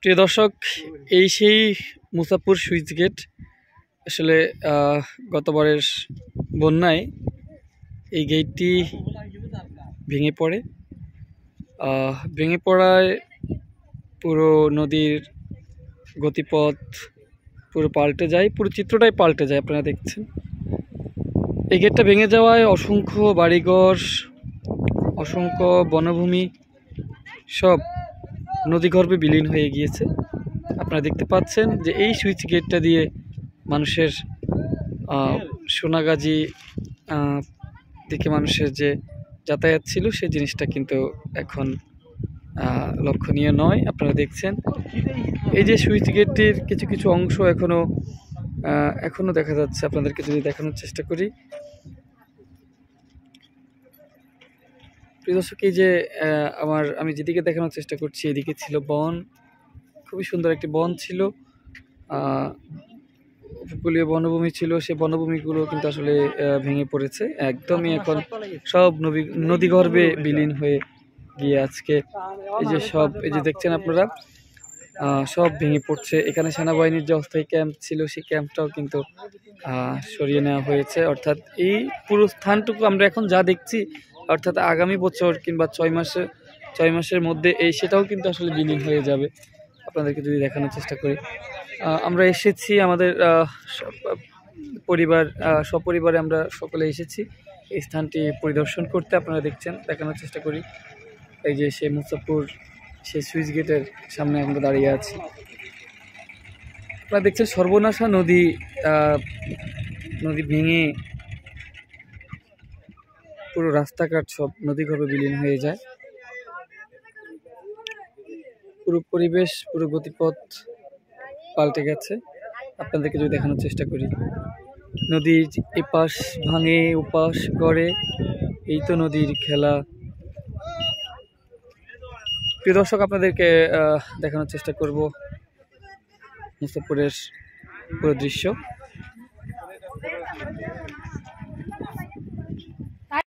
প্রিয় দর্শক, এই সেই মুসাপুর সুইচ গেট। আসলে গতবারের বন্যায় এই গেটটি ভেঙে পড়ে। ভেঙে পড়ায় পুরো নদীর গতিপথ পুরো পাল্টে যায়, পুরো চিত্রটাই পাল্টে যায়। আপনারা দেখছেন এই গেটটা ভেঙে যাওয়ায় অসংখ্য বাড়িঘর, অসংখ্য বনভূমি সব নদীগর্ভে বিলীন হয়ে গিয়েছে। আপনারা দেখতে পাচ্ছেন যে এই সুইচ গেটটা দিয়ে মানুষের সোনাগাজী দিকে মানুষের যে যাতায়াত ছিল সেই জিনিসটা কিন্তু এখন লক্ষণীয় নয়। আপনারা দেখছেন এই যে সুইচ গেটটির কিছু কিছু অংশ এখনো দেখা যাচ্ছে। আপনাদেরকে যদি দেখানোর চেষ্টা করি, প্রিয় দর্শক, এই যে আমি যেদিকে দেখানোর চেষ্টা করছি এদিকে ছিল বন, খুবই সুন্দর একটি বন ছিল, উপকূলীয় বনভূমি ছিল। সেই বনভূমিগুলো কিন্তু আসলে ভেঙে পড়েছে একদমই। এখন সব নদীগর্ভে বিলীন হয়ে গিয়ে আজকে এই যে দেখছেন আপনারা, সব ভেঙে পড়ছে। এখানে সেনাবাহিনীর যে অস্থায়ী ক্যাম্প ছিল সেই ক্যাম্পটাও কিন্তু সরিয়ে নেওয়া হয়েছে। অর্থাৎ এই পুরো স্থানটুকু আমরা এখন যা দেখছি, অর্থাৎ আগামী বছর কিংবা 6 মাসের মধ্যে সেটাও কিন্তু আসলে বিলীন হয়ে যাবে। আপনাদেরকে যদি দেখানোর চেষ্টা করি, আমরা এসেছি আমাদের সপরিবারে আমরা সকলে এসেছি এই স্থানটি পরিদর্শন করতে। আপনারা দেখছেন, দেখানোর চেষ্টা করি, এই যে সেই মুসাপুর সেই সুইচ গেটের সামনে আমরা দাঁড়িয়ে আছি। আপনারা দেখছেন সর্বনাশা নদী ভেঙে পুরো রাস্তাঘাট সব নদীগর্ভে বিলীন হয়ে যায়। পুরো পরিবেশ, পুরো গতিপথ পাল্টে গেছে। আপনাদেরকে যদি দেখানোর চেষ্টা করি, নদীর এপাশ ভাঙে ওপাশ গড়ে, এই তো নদীর খেলা। প্রিয় দর্শক, আপনাদেরকে দেখানোর চেষ্টা করব মুসাপুরের পুরো দৃশ্য।